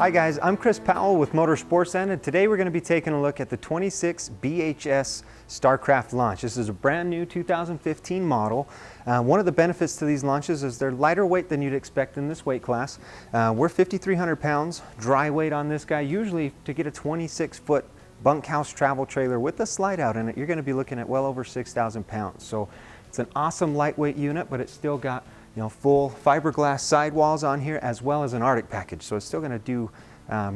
Hi guys, I'm Chris Powell with Sportsland, and today we're going to be taking a look at the 26 BHS Starcraft launch. This is a brand new 2015 model. One of the benefits to these launches is they're lighter weight than you'd expect in this weight class. We're 5,300 pounds dry weight on this guy. Usually to get a 26-foot bunkhouse travel trailer with a slide out in it, you're going to be looking at well over 6,000 pounds. So it's an awesome lightweight unit, but it's still got full fiberglass sidewalls on here, as well as an Arctic package. So it's still going to do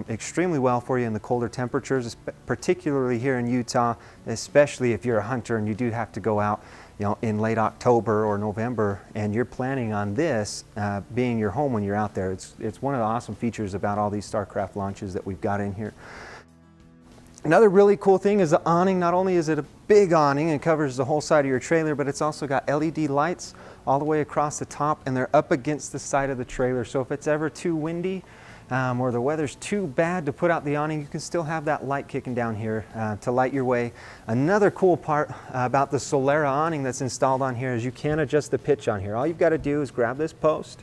extremely well for you in the colder temperatures, particularly here in Utah, especially if you're a hunter and you do have to go out in late October or November, and you're planning on this being your home when you're out there. It's one of the awesome features about all these Starcraft launches that we've got in here. Another really cool thing is the awning. Not only is it a big awning and covers the whole side of your trailer, but it's also got LED lights all the way across the top, and they're up against the side of the trailer. So if it's ever too windy or the weather's too bad to put out the awning, you can still have that light kicking down here to light your way. Another cool part about the Solera awning that's installed on here is you can adjust the pitch on here. All you've got to do is grab this post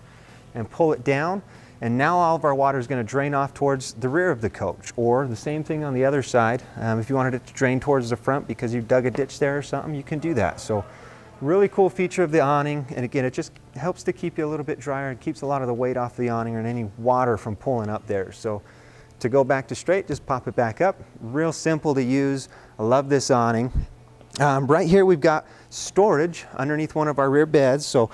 and pull it down, and now all of our water is going to drain off towards the rear of the coach, or the same thing on the other side. If you wanted it to drain towards the front because you dug a ditch there or something, you can do that. So really cool feature of the awning, and again, it just helps to keep you a little bit drier and keeps a lot of the weight off the awning and any water from pulling up there. So to go back to straight, just pop it back up. Real simple to use. I love this awning. Right here we've got storage underneath one of our rear beds. So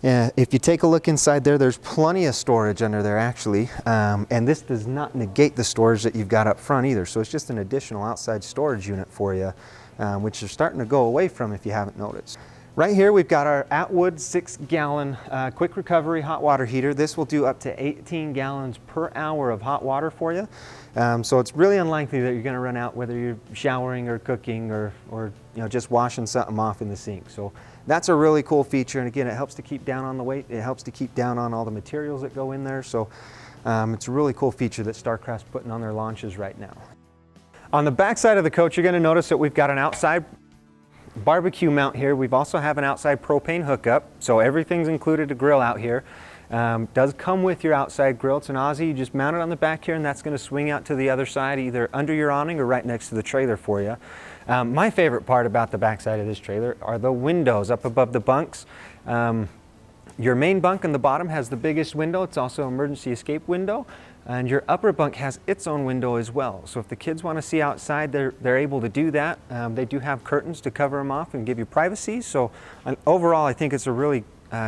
if you take a look inside there, there's plenty of storage under there actually, and this does not negate the storage that you've got up front either. So it's just an additional outside storage unit for you, which you're starting to go away from if you haven't noticed. Right here we've got our Atwood 6-gallon quick recovery hot water heater. This will do up to 18 gallons per hour of hot water for you. So it's really unlikely that you're going to run out whether you're showering or cooking or just washing something off in the sink. So that's a really cool feature, and again, it helps to keep down on the weight. It helps to keep down on all the materials that go in there. So it's a really cool feature that Starcraft's putting on their launches right now. On the back side of the coach, you're going to notice that we've got an outside barbecue mount here. We've also have an outside propane hookup, so everything's included to grill out here. Does come with your outside grill. It's an Aussie. You just mount it on the back here, and that's going to swing out to the other side, either under your awning or right next to the trailer for you. My favorite part about the back side of this trailer are the windows up above the bunks. Your main bunk on the bottom has the biggest window. It's also an emergency escape window. And your upper bunk has its own window as well. So if the kids want to see outside, they're able to do that. They do have curtains to cover them off and give you privacy. So overall, I think it's a really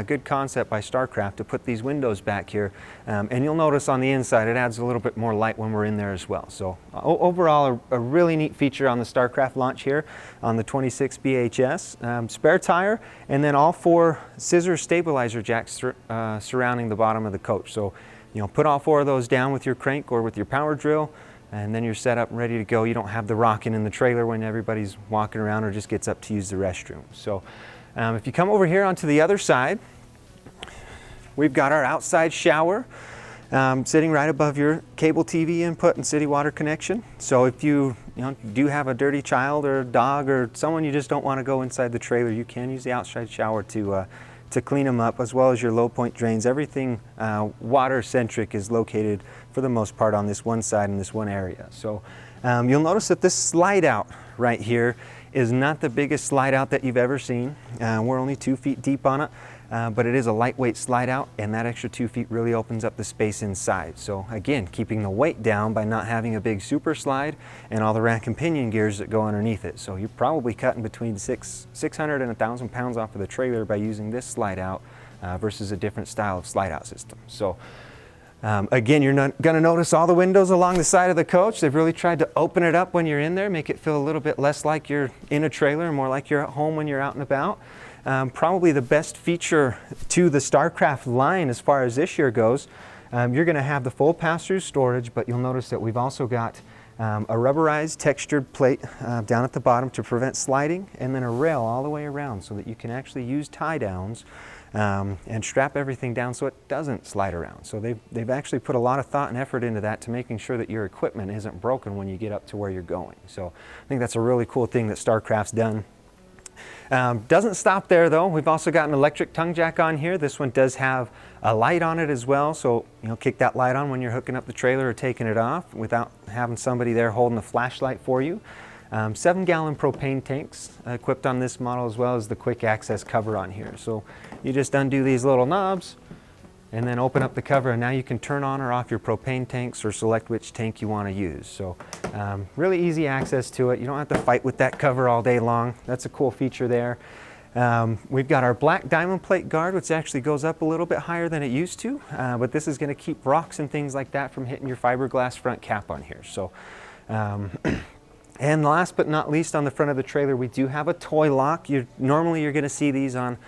good concept by Starcraft to put these windows back here. And you'll notice on the inside, it adds a little bit more light when we're in there as well. So overall, a really neat feature on the Starcraft launch here on the 26 BHS. Spare tire, and then all 4 scissor stabilizer jacks surrounding the bottom of the coach. So put all 4 of those down with your crank or with your power drill, and then you're set up and ready to go. You don't have the rocking in the trailer when everybody's walking around or just gets up to use the restroom. So if you come over here onto the other side, we've got our outside shower sitting right above your cable TV input and city water connection. So if you do have a dirty child or a dog or someone you just don't want to go inside the trailer, you can use the outside shower to clean them up, as well as your low point drains. Everything water centric is located for the most part on this one side in this one area. So you'll notice that this slide out right here is not the biggest slide out that you've ever seen. We're only 2 feet deep on it, but it is a lightweight slide out, and that extra 2 feet really opens up the space inside. So again, keeping the weight down by not having a big super slide and all the rack and pinion gears that go underneath it. So you're probably cutting between 600 and 1,000 pounds off of the trailer by using this slide out versus a different style of slide out system. So again, you're not going to notice all the windows along the side of the coach. They've really tried to open it up when you're in there, make it feel a little bit less like you're in a trailer and more like you're at home when you're out and about. Probably the best feature to the Starcraft line as far as this year goes, you're going to have the full pass-through storage, but you'll notice that we've also got a rubberized textured plate down at the bottom to prevent sliding, and then a rail all the way around so that you can actually use tie downs and strap everything down so it doesn't slide around. So they've actually put a lot of thought and effort into that to making sure that your equipment isn't broken when you get up to where you're going. So I think that's a really cool thing that Starcraft's done. Doesn't stop there though. We've also got an electric tongue jack on here. This one does have a light on it as well, so kick that light on when you're hooking up the trailer or taking it off without having somebody there holding the flashlight for you. 7-gallon propane tanks equipped on this model, as well as the quick access cover on here. So you just undo these little knobs and then open up the cover, and now you can turn on or off your propane tanks or select which tank you want to use. So really easy access to it. You don't have to fight with that cover all day long. That's a cool feature there. We've got our black diamond plate guard, which actually goes up a little bit higher than it used to, but this is going to keep rocks and things like that from hitting your fiberglass front cap on here. So and last but not least, on the front of the trailer, we do have a toy lock. Normally you're going to see these on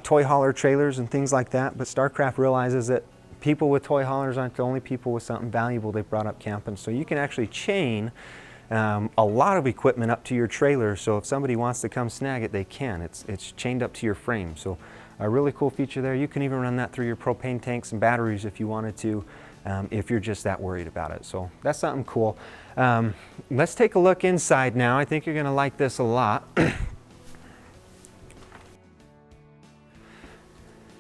toy hauler trailers and things like that, but Starcraft realizes that people with toy haulers aren't the only people with something valuable they've brought up camping. So you can actually chain a lot of equipment up to your trailer, so if somebody wants to come snag it, they can. It's chained up to your frame. So a really cool feature there. You can even run that through your propane tanks and batteries if you wanted to, if you're just that worried about it. So that's something cool. Let's take a look inside now. I think you're going to like this a lot.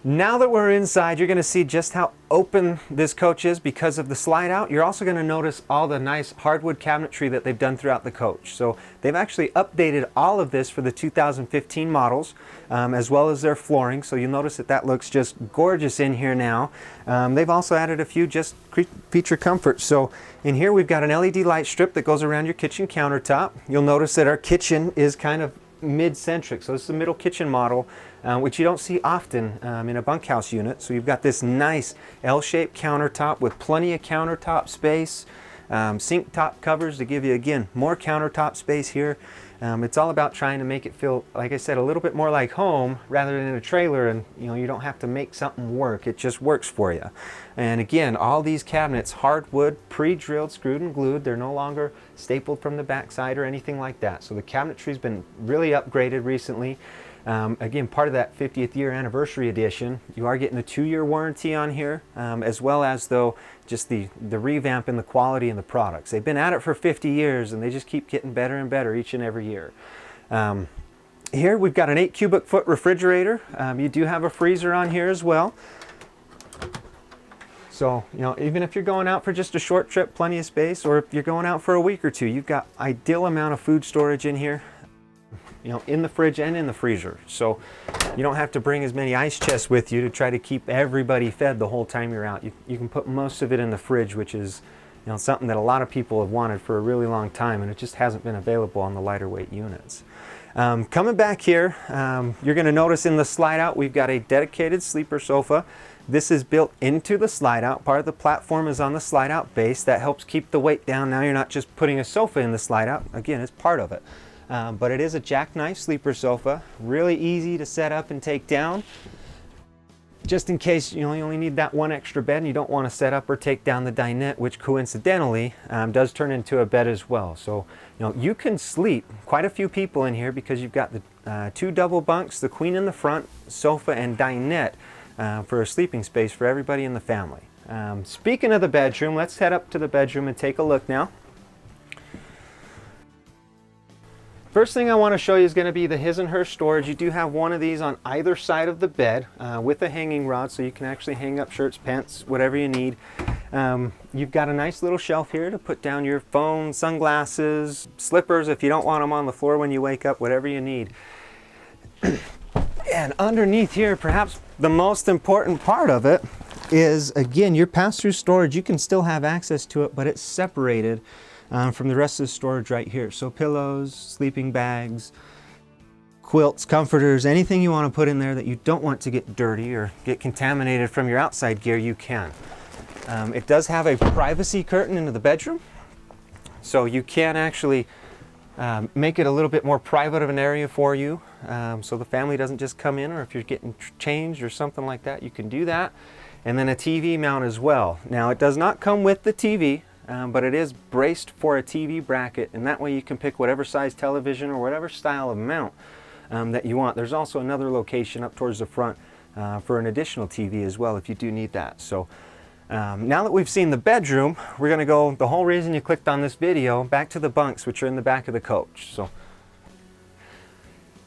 Now that we're inside, you're going to see just how open this coach is because of the slide out. You're also going to notice all the nice hardwood cabinetry that they've done throughout the coach. So they've actually updated all of this for the 2015 models, as well as their flooring. So you'll notice that that looks just gorgeous in here now. They've also added a few just feature comforts. So in here we've got an LED light strip that goes around your kitchen countertop. You'll notice that our kitchen is kind of mid-centric. So this is a middle kitchen model, which you don't see often in a bunkhouse unit. So you've got this nice L-shaped countertop with plenty of countertop space, sink top covers to give you, again, more countertop space here. It's all about trying to make it feel, like I said, a little bit more like home rather than in a trailer, and you don't have to make something work. It just works for you. And again, all these cabinets, hardwood, pre-drilled, screwed and glued. They're no longer stapled from the backside or anything like that. So the cabinetry's been really upgraded recently. Again, part of that 50th year anniversary edition, you are getting a 2-year warranty on here, as well as though just the revamp in the quality and the products. They've been at it for 50 years and they just keep getting better and better each and every year. Here we've got an 8 cubic foot refrigerator. You do have a freezer on here as well. So, even if you're going out for just a short trip, plenty of space, or if you're going out for a week or two, you've got ideal amount of food storage in here. In the fridge and in the freezer. So you don't have to bring as many ice chests with you to try to keep everybody fed the whole time you're out. You can put most of it in the fridge, which is something that a lot of people have wanted for a really long time, and it just hasn't been available on the lighter weight units. Coming back here, you're going to notice in the slide out we've got a dedicated sleeper sofa. This is built into the slide out. Part of the platform is on the slide out base. That helps keep the weight down. Now you're not just putting a sofa in the slide out. Again, it's part of it. But it is a Jackknife sleeper sofa, really easy to set up and take down. Just in case you only need that one extra bed and you don't want to set up or take down the dinette, which coincidentally does turn into a bed as well. So you can sleep quite a few people in here because you've got the 2 double bunks, the queen in the front, sofa and dinette for a sleeping space for everybody in the family. Speaking of the bedroom, let's head up to the bedroom and take a look now. First thing I want to show you is going to be the his and her storage. You do have one of these on either side of the bed with a hanging rod, so you can actually hang up shirts, pants, whatever you need. You've got a nice little shelf here to put down your phone, sunglasses, slippers if you don't want them on the floor when you wake up, whatever you need. And underneath here, perhaps the most important part of it is, again, your pass-through storage. You can still have access to it, but it's separated from the rest of the storage right here. So pillows, sleeping bags, quilts, comforters, anything you want to put in there that you don't want to get dirty or get contaminated from your outside gear, you can. It does have a privacy curtain into the bedroom, so you can actually make it a little bit more private of an area for you, so the family doesn't just come in, or if you're getting changed or something like that, you can do that. And then a TV mount as well. Now it does not come with the TV, but it is braced for a TV bracket, and that way you can pick whatever size television or whatever style of mount that you want. There's also another location up towards the front for an additional TV as well if you do need that. So now that we've seen the bedroom, we're going to go, the whole reason you clicked on this video, back to the bunks, which are in the back of the coach. So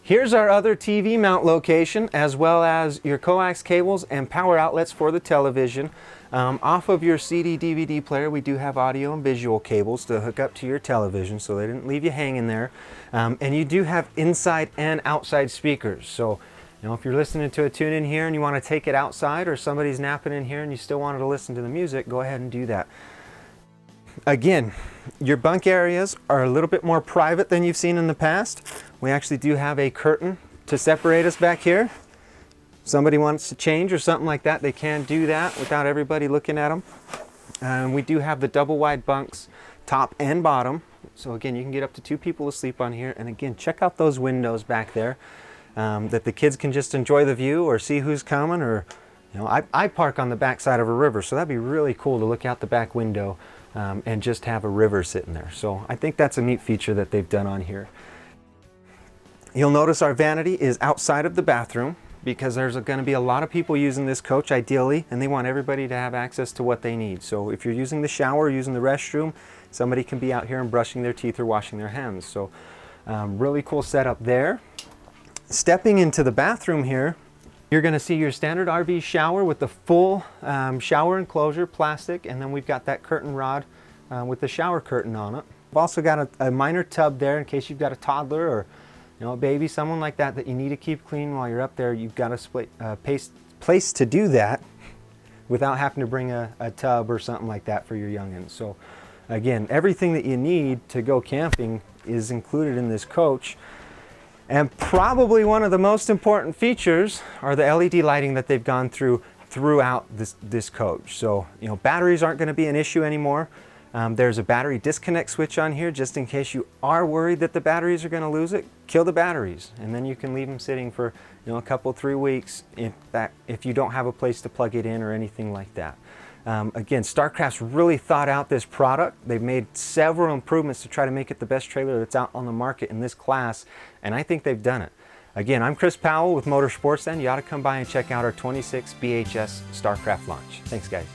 Here's our other TV mount location, as well as your coax cables and power outlets for the television. Off of your CD DVD player, we do have audio and visual cables to hook up to your television, so they didn't leave you hanging there. And you do have inside and outside speakers. So, you know, if you're listening to a tune in here and you want to take it outside, or somebody's napping in here and you still wanted to listen to the music, go ahead and do that. Again, your bunk areas are a little bit more private than you've seen in the past. We actually do have a curtain to separate us back here. If somebody wants to change or something like that, they can do that without everybody looking at them. We do have the double wide bunks, top and bottom. So again, you can get up to 2 people to sleep on here. And again, check out those windows back there, that the kids can just enjoy the view or see who's coming. Or, you know, I park on the back side of a river, so that'd be really cool to look out the back window and just have a river sitting there. So I think that's a neat feature that they've done on here. You'll notice our vanity is outside of the bathroom, because there's going to be a lot of people using this coach ideally, and they want everybody to have access to what they need. So if you're using the shower or using the restroom, somebody can be out here and brushing their teeth or washing their hands. So really cool setup there. Stepping into the bathroom here, you're going to see your standard RV shower with the full shower enclosure, plastic, and then we've got that curtain rod with the shower curtain on it. We've also got a minor tub there in case you've got a toddler or, you know, a baby, someone like that you need to keep clean while you're up there. You've got a place to do that without having to bring a tub or something like that for your youngins. So again, everything that you need to go camping is included in this coach. And probably one of the most important features are the LED lighting that they've gone throughout this coach. So, you know, batteries aren't going to be an issue anymore. There's a battery disconnect switch on here just in case you are worried that the batteries are going to lose it. Kill the batteries, and then you can leave them sitting for, you know, a couple, 3 weeks if you don't have a place to plug it in or anything like that. Again, Starcraft's really thought out this product. They've made several improvements to try to make it the best trailer that's out on the market in this class, and I think they've done it. Again, I'm Chris Powell with Sportsland. You ought to come by and check out our 26 BHS Starcraft launch. Thanks, guys.